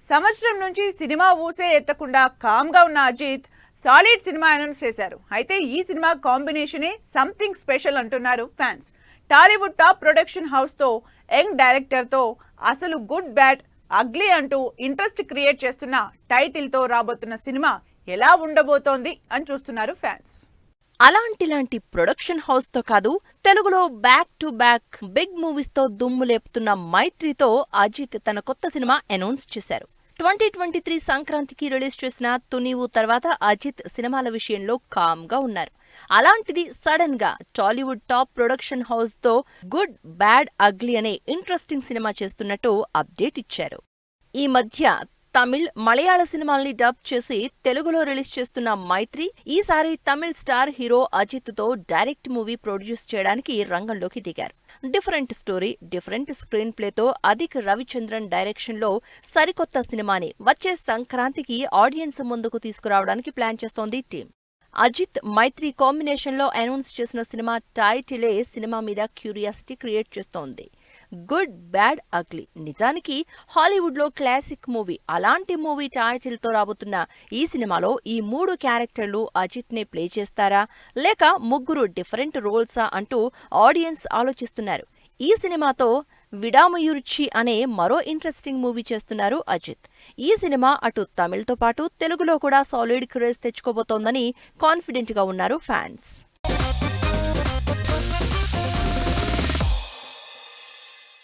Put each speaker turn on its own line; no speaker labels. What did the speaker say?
సంవత్సరం నుంచి సినిమా ఊసే ఎత్తకుండా కామ్గా ఉన్న అజిత్ సాలిడ్ సినిమా అనౌన్స్ చేశారు. అయితే ఈ సినిమా కాంబినేషనే సంథింగ్ స్పెషల్ అంటున్నారు ఫ్యాన్స్. టాలీవుడ్ టాప్ ప్రొడక్షన్ హౌస్తో యంగ్ డైరెక్టర్తో అసలు గుడ్ బ్యాడ్ అగ్లీ అంటూ ఇంట్రెస్ట్ క్రియేట్ చేస్తున్న టైటిల్తో రాబోతున్న సినిమా ఎలా ఉండబోతోంది అని చూస్తున్నారు ఫ్యాన్స్.
అలాంటి ప్రొడక్షన్ హౌస్ తో కాదు, తెలుగులో back to back big movies తో దుమ్ము లేపుతున్న మైత్రితో అజిత్ తన కొత్త సినిమా అనౌన్స్ చేశారు. 2023 సంక్రాంతికి రిలీజ్ చేసిన తునీవు తర్వాత అజిత్ సినిమాల విషయంలో కామ్ గా ఉన్నారు. అలాంటిది సడన్ గా టాలీవుడ్ టాప్ ప్రొడక్షన్ హౌస్ తో గుడ్ బ్యాడ్ అగ్లీ అనే ఇంట్రెస్టింగ్ సినిమా చేస్తున్నట్టు అప్డేట్ ఇచ్చారు. ఈ మధ్య తమిళ్, మలయాళ సినిమాల్ని డబ్ చేసి తెలుగులో రిలీజ్ చేస్తున్న మైత్రి ఈసారి తమిళ్ స్టార్ హీరో అజిత్ తో డైరెక్ట్ మూవీ ప్రొడ్యూస్ చేయడానికి రంగంలోకి దిగారు. డిఫరెంట్ స్టోరీ, డిఫరెంట్ స్క్రీన్ ప్లేతో అదిక్ రవిచంద్రన్ డైరెక్షన్ లో సరికొత్త సినిమాని వచ్చే సంక్రాంతికి ఆడియన్స్ ముందుకు తీసుకురావడానికి ప్లాన్ చేస్తోంది టీం. అజిత్, మైత్రి కాంబినేషన్ లో అనౌన్స్ చేసిన సినిమా టైటిలే సినిమా మీద క్యూరియాసిటీ క్రియేట్ చేస్తోంది. గుడ్ బ్యాడ్ అగ్లీ నిజానికి హాలీవుడ్ లో క్లాసిక్ మూవీ. అలాంటి మూవీ టైటిల్ తో రాబోతున్న ఈ సినిమాలో ఈ 3 క్యారెక్టర్లు అజిత్ నే ప్లే చేస్తారా, లేక ముగ్గురు డిఫరెంట్ రోల్సా అంటూ ఆడియన్స్ ఆలోచిస్తున్నారు. ఈ సినిమాతో విడామయుర్చి అనే మరో ఇంట్రెస్టింగ్ మూవీ చేస్తున్నారు అజిత్. ఈ సినిమా అటు తమిళ్తో పాటు తెలుగులో కూడా సాలిడ్ క్రేజ్ తెచ్చుకోబోతోందని కాన్ఫిడెంట్ గా ఉన్నారు ఫ్యాన్స్.